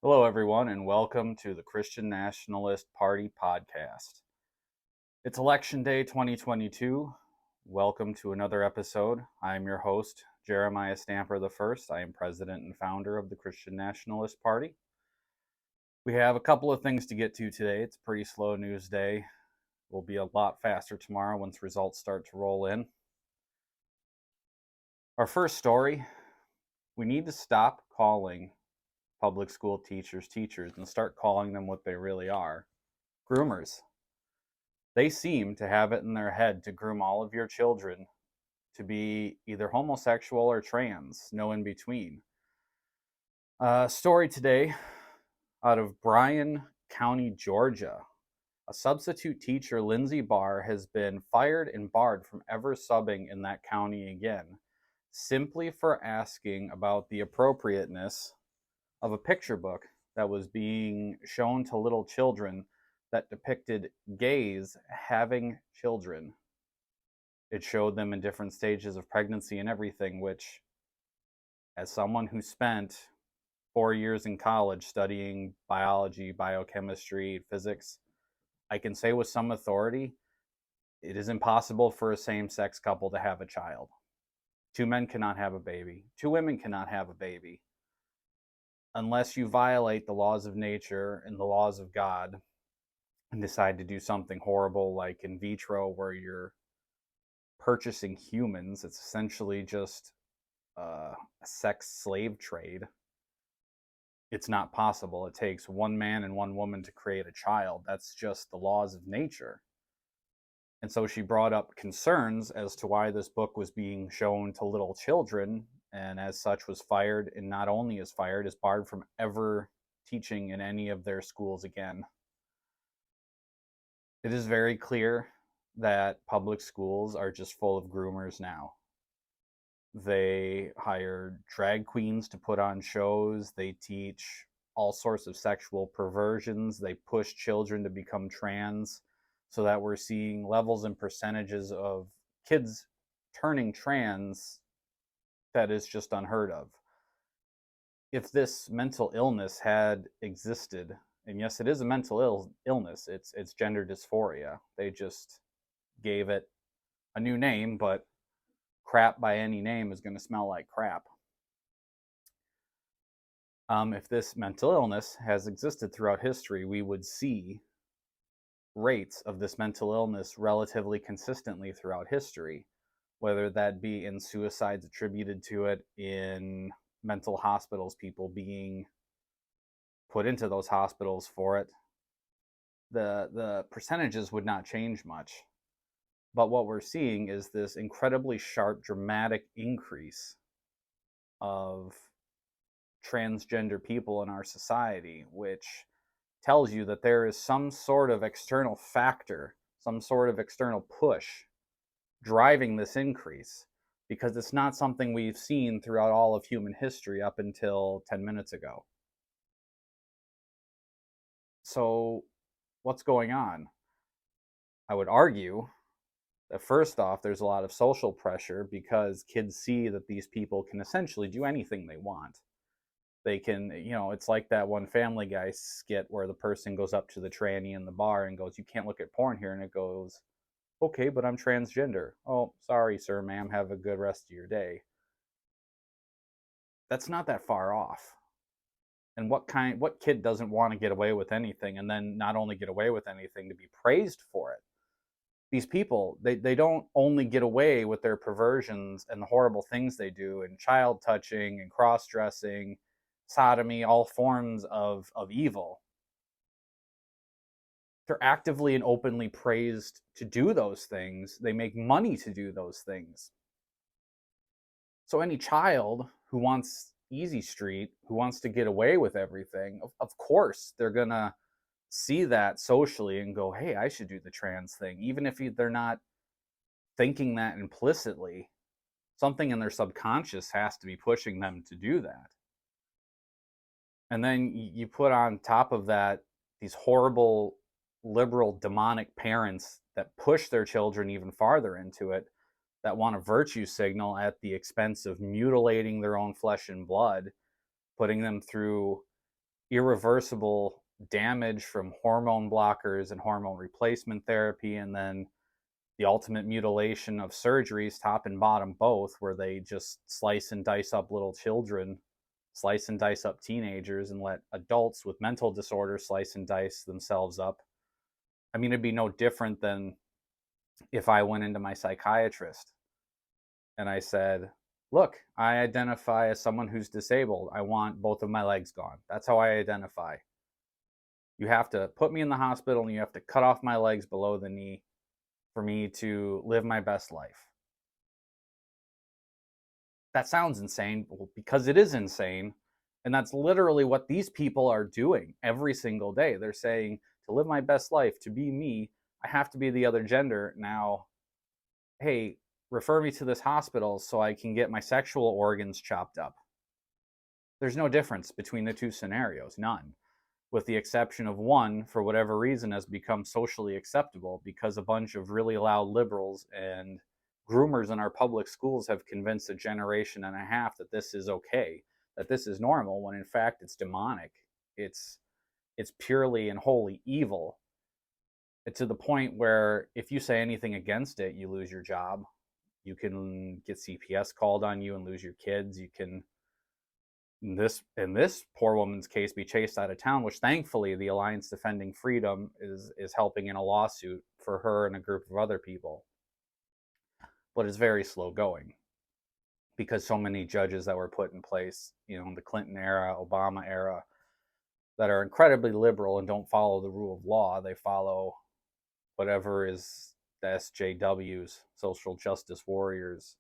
Hello, everyone, and welcome to the Christian Nationalist Party podcast. It's Election Day 2022. Welcome to another episode. I am your host, Jeremiah Stamper I. I am president and founder of the Christian Nationalist Party. We have a couple of things to get to today. It's a pretty slow news day. We'll be a lot faster tomorrow once results start to roll in. Our first story, we need to stop calling public school teachers and start calling them what they really are: groomers. They seem to have it in their head to groom all of your children to be either homosexual or trans, no in between. Story today out of Bryan County, Georgia. A substitute teacher, Lindsay Barr, has been fired and barred from ever subbing in that county again, simply for asking about the appropriateness of a picture book that was being shown to little children that depicted gays having children. It showed them in different stages of pregnancy and everything, which, as someone who spent 4 years in college studying biology, biochemistry, physics, I can say with some authority, it is impossible for a same-sex couple to have a child. Two men cannot have a baby. Two women cannot have a baby unless you violate the laws of nature and the laws of God and decide to do something horrible like in vitro, where you're purchasing humans. It's essentially just a sex slave trade. It's not possible. It takes one man and one woman to create a child. That's just the laws of nature. And so she brought up concerns as to why this book was being shown to little children, and as such was fired, and not only is fired, is barred from ever teaching in any of their schools again. It is very clear that public schools are just full of groomers now. They hire drag queens to put on shows. They teach all sorts of sexual perversions. They push children to become trans, so that we're seeing levels and percentages of kids turning trans that is just unheard of. If this mental illness had existed, and yes, it is a mental illness, it's gender dysphoria. They just gave it a new name, but crap by any name is going to smell like crap. If this mental illness has existed throughout history, we would see rates of this mental illness relatively consistently throughout history, whether that be in suicides attributed to it, in mental hospitals, people being put into those hospitals for it. The percentages would not change much. But what we're seeing is this incredibly sharp, dramatic increase of transgender people in our society, which tells you that there is some sort of external factor, some sort of external push driving this increase, because it's not something we've seen throughout all of human history up until 10 minutes ago. So, what's going on? I would argue that first off, there's a lot of social pressure because kids see that these people can essentially do anything they want. They can, it's like that one Family Guy skit where the person goes up to the tranny in the bar and goes, "You can't look at porn here." And it goes, "Okay, but I'm transgender." "Oh, sorry, sir, ma'am. Have a good rest of your day." That's not that far off. And what kid doesn't want to get away with anything, and then not only get away with anything, to be praised for it? These people, they don't only get away with their perversions and the horrible things they do, and child touching and cross-dressing, sodomy, all forms of evil. They're actively and openly praised to do those things. They make money to do those things. So any child who wants easy street, who wants to get away with everything, of course they're gonna see that socially and go, "Hey, I should do the trans thing." Even if they're not thinking that implicitly, something in their subconscious has to be pushing them to do that. And then you put on top of that these horrible, liberal, demonic parents that push their children even farther into it, that want a virtue signal at the expense of mutilating their own flesh and blood, putting them through irreversible damage from hormone blockers and hormone replacement therapy, and then the ultimate mutilation of surgeries, top and bottom both, where they just slice and dice up little children, slice and dice up teenagers, and let adults with mental disorders slice and dice themselves up. I mean, it'd be no different than if I went into my psychiatrist and I said, look, I identify as someone who's disabled. I want both of my legs gone. That's how I identify. You have to put me in the hospital and you have to cut off my legs below the knee for me to live my best life. That sounds insane, because it is insane. And that's literally what these people are doing every single day. They're saying, to live my best life, to be me, I have to be the other gender. Now, hey, refer me to this hospital so I can get my sexual organs chopped up. There's no difference between the two scenarios, none, with the exception of one, for whatever reason, has become socially acceptable because a bunch of really loud liberals and groomers in our public schools have convinced a generation and a half that this is okay, that this is normal, when in fact it's demonic. It's purely and wholly evil. To the point where if you say anything against it, you lose your job. You can get CPS called on you and lose your kids. You can, in this poor woman's case, be chased out of town, which thankfully the Alliance Defending Freedom is helping in a lawsuit for her and a group of other people. But it's very slow going because so many judges that were put in place, in the Clinton era, Obama era, that are incredibly liberal and don't follow the rule of law. They follow whatever is the SJWs, social justice warriors,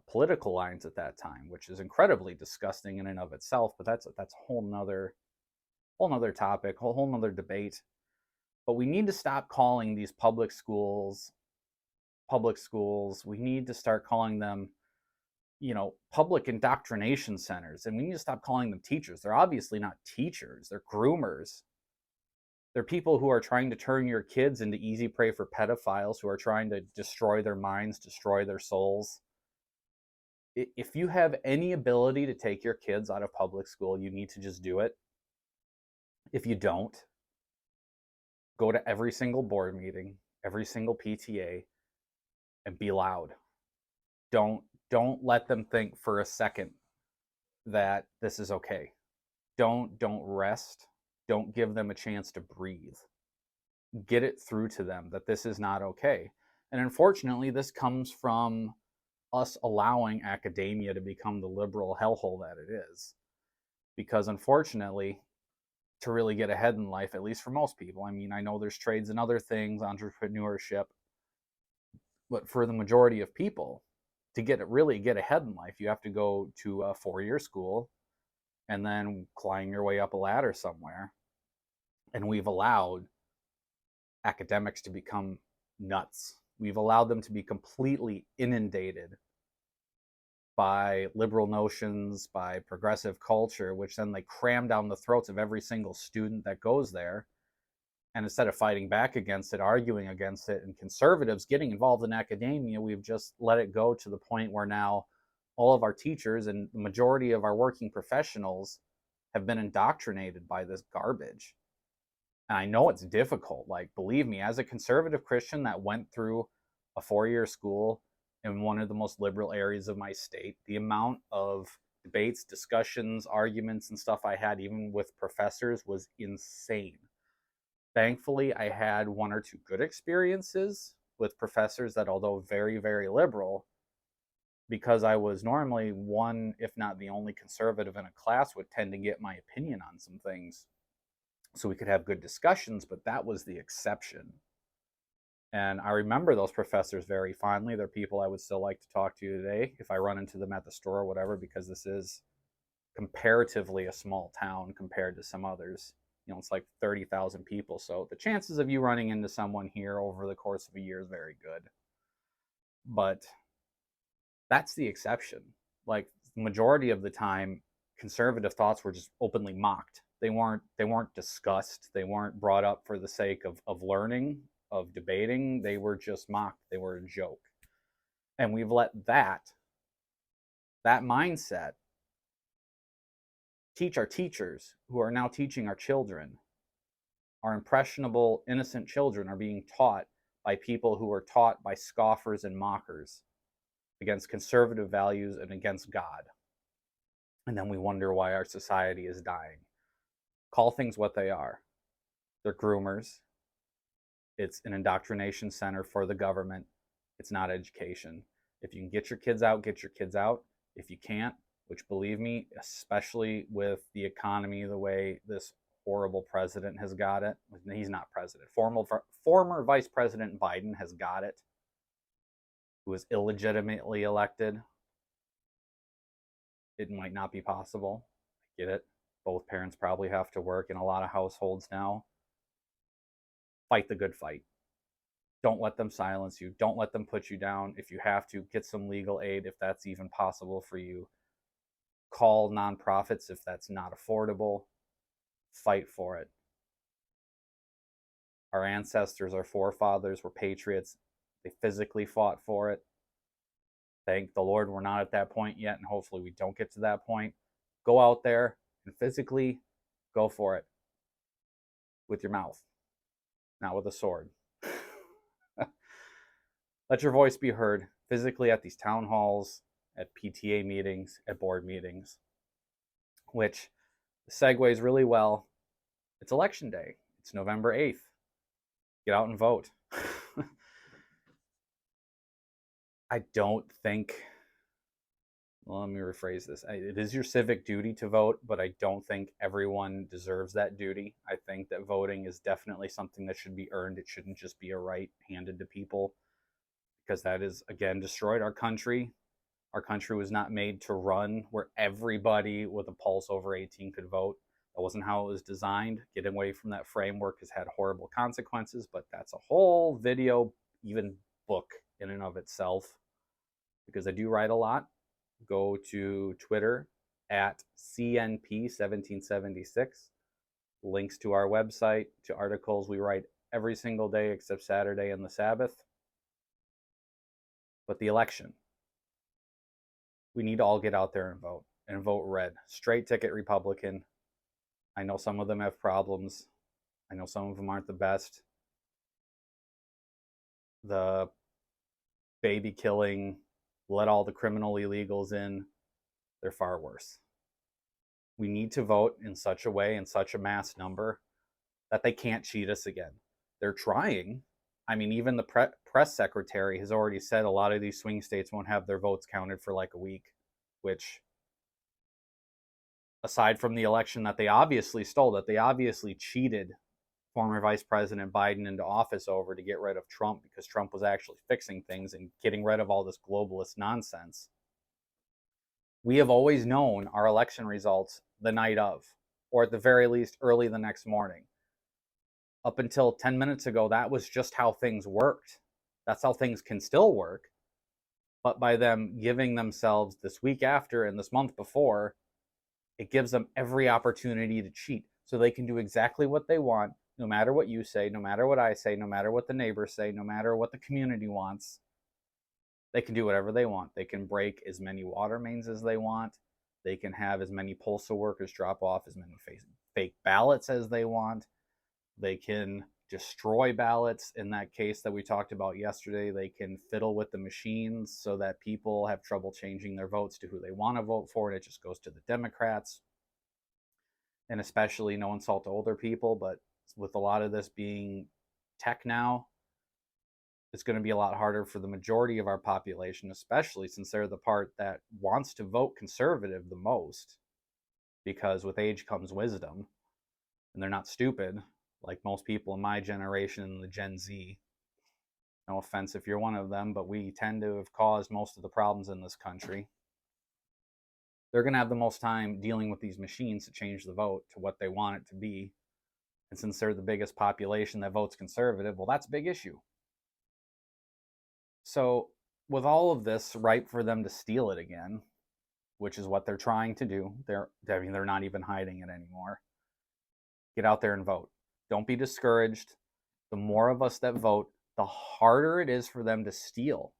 political lines at that time, which is incredibly disgusting in and of itself. But that's a whole nother topic, whole nother debate. But we need to stop calling these public schools. We need to start calling them, public indoctrination centers, and we need to stop calling them teachers. They're obviously not teachers. They're groomers. They're people who are trying to turn your kids into easy prey for pedophiles, who are trying to destroy their minds, destroy their souls. If you have any ability to take your kids out of public school, you need to just do it. If you don't, go to every single board meeting, every single PTA, and be loud. Don't let them think for a second that this is okay. Don't rest. Don't give them a chance to breathe. Get it through to them that this is not okay. And unfortunately, this comes from us allowing academia to become the liberal hellhole that it is. Because unfortunately, to really get ahead in life, at least for most people, I mean, I know there's trades and other things, entrepreneurship, but for the majority of people, to really get ahead in life, you have to go to a 4-year school and then climb your way up a ladder somewhere. And we've allowed academics to become nuts. We've allowed them to be completely inundated by liberal notions, by progressive culture, which then they cram down the throats of every single student that goes there. And instead of fighting back against it, arguing against it, and conservatives getting involved in academia, we've just let it go to the point where now all of our teachers and the majority of our working professionals have been indoctrinated by this garbage. And I know it's difficult. Like, believe me, as a conservative Christian that went through a 4-year school in one of the most liberal areas of my state, the amount of debates, discussions, arguments, and stuff I had, even with professors, was insane. Thankfully, I had 1 or 2 good experiences with professors that, although very, very liberal, because I was normally one, if not the only conservative in a class, would tend to get my opinion on some things so we could have good discussions, but that was the exception. And I remember those professors very fondly. They're people I would still like to talk to today if I run into them at the store or whatever, because this is comparatively a small town compared to some others. It's like 30,000 people. So the chances of you running into someone here over the course of a year is very good. But that's the exception. Like, the majority of the time, conservative thoughts were just openly mocked. They weren't discussed. They weren't brought up for the sake of learning, of debating. They were just mocked. They were a joke. And we've let that mindset teach our teachers who are now teaching our children. Our impressionable, innocent children are being taught by people who are taught by scoffers and mockers against conservative values and against God. And then we wonder why our society is dying. Call things what they are. They're groomers. It's an indoctrination center for the government. It's not education. If you can get your kids out, get your kids out. If you can't, which believe me, especially with the economy the way this horrible president has got it. He's not president. Former Vice President Biden has got it, who was illegitimately elected. It might not be possible. I get it. Both parents probably have to work in a lot of households now. Fight the good fight. Don't let them silence you. Don't let them put you down. If you have to, get some legal aid if that's even possible for you. Call nonprofits if that's not affordable. Fight for it. Our ancestors, our forefathers were patriots. They physically fought for it. Thank the Lord we're not at that point yet, and hopefully we don't get to that point. Go out there and physically go for it with your mouth, not with a sword. Let your voice be heard physically at these town halls, at PTA meetings, at board meetings, which segues really well. It's election day. It's November 8th. Get out and vote. I don't think, well, let me rephrase this. It is your civic duty to vote, but I don't think everyone deserves that duty. I think that voting is definitely something that should be earned. It shouldn't just be a right handed to people, because that is, again, destroyed our country. Our country was not made to run where everybody with a pulse over 18 could vote. That wasn't how it was designed. Getting away from that framework has had horrible consequences, but that's a whole video, even book in and of itself, because I do write a lot. Go to Twitter at CNP1776. Links to our website, to articles we write every single day except Saturday and the Sabbath. But the election, we need to all get out there and vote red. Straight ticket Republican. I know some of them have problems. I know some of them aren't the best. The baby killing, let all the criminal illegals in, they're far worse. We need to vote in such a way, in such a mass number, that they can't cheat us again. They're trying. I mean, even the press secretary has already said a lot of these swing states won't have their votes counted for like a week, which, aside from the election that they obviously stole, that they obviously cheated former Vice President Biden into office over to get rid of Trump, because Trump was actually fixing things and getting rid of all this globalist nonsense. We have always known our election results the night of, or at the very least early the next morning. Up until 10 minutes ago, that was just how things worked. That's how things can still work. But by them giving themselves this week after and this month before, it gives them every opportunity to cheat. So they can do exactly what they want, no matter what you say, no matter what I say, no matter what the neighbors say, no matter what the community wants. They can do whatever they want. They can break as many water mains as they want. They can have as many postal workers drop off as many fake ballots as they want. They can destroy ballots in that case that we talked about yesterday. They can fiddle with the machines so that people have trouble changing their votes to who they want to vote for, and it just goes to the Democrats. And especially, no insult to older people, but with a lot of this being tech now, it's going to be a lot harder for the majority of our population, especially since they're the part that wants to vote conservative the most, because with age comes wisdom, and they're not stupid like most people in my generation and the Gen Z. No offense if you're one of them, but we tend to have caused most of the problems in this country. They're going to have the most time dealing with these machines to change the vote to what they want it to be. And since they're the biggest population that votes conservative, well, that's a big issue. So with all of this ripe for them to steal it again, which is what they're trying to do, they're not even hiding it anymore. Get out there and vote. Don't be discouraged. The more of us that vote, the harder it is for them to steal.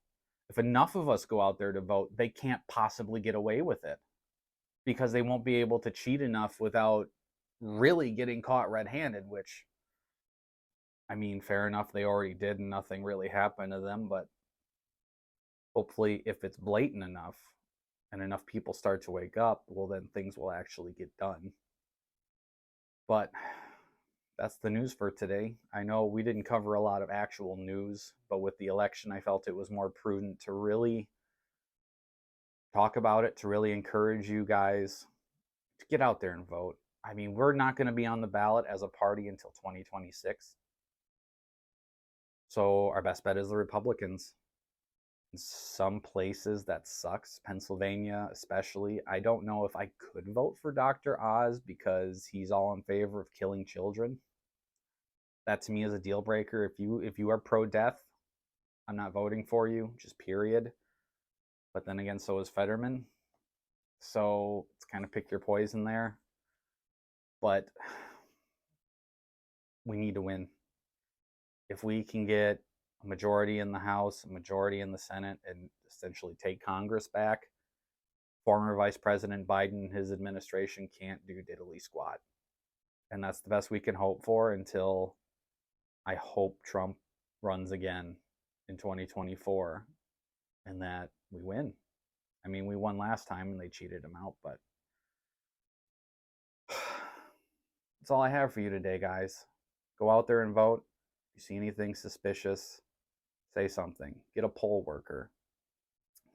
If enough of us go out there to vote, they can't possibly get away with it. because they won't be able to cheat enough without really getting caught red-handed, which, I mean, fair enough, they already did and nothing really happened to them, but hopefully if it's blatant enough and enough people start to wake up, well, then things will actually get done. But that's the news for today. I know we didn't cover a lot of actual news, but with the election, I felt it was more prudent to really talk about it, to really encourage you guys to get out there and vote. I mean, we're not going to be on the ballot as a party until 2026. So our best bet is the Republicans. In some places that sucks, Pennsylvania especially. I don't know if I could vote for Dr. Oz because he's all in favor of killing children. That to me is a deal breaker. If you are pro-death, I'm not voting for you, just period. But then again, so is Fetterman. So it's kind of pick your poison there. But we need to win. If we can get a majority in the House, a majority in the Senate, and essentially take Congress back, former Vice President Biden and his administration can't do diddly squat. And that's the best we can hope for until I hope Trump runs again in 2024 and that we win. I mean, we won last time and they cheated him out, but that's all I have for you today, guys. Go out there and vote. If you see anything suspicious, say something. Get a poll worker.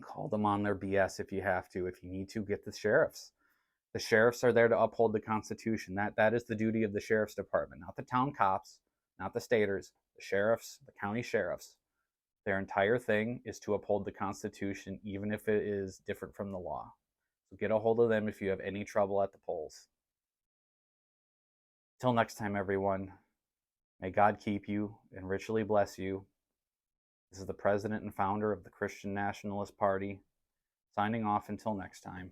Call them on their BS if you have to. If you need to, get the sheriffs. The sheriffs are there to uphold the Constitution. That is the duty of the sheriff's department, not the town cops, not the staters, the sheriffs, the county sheriffs. Their entire thing is to uphold the Constitution, even if it is different from the law. So get a hold of them if you have any trouble at the polls. Till next time, everyone, may God keep you and richly bless you. This is the president and founder of the Christian Nationalist Party, signing off until next time.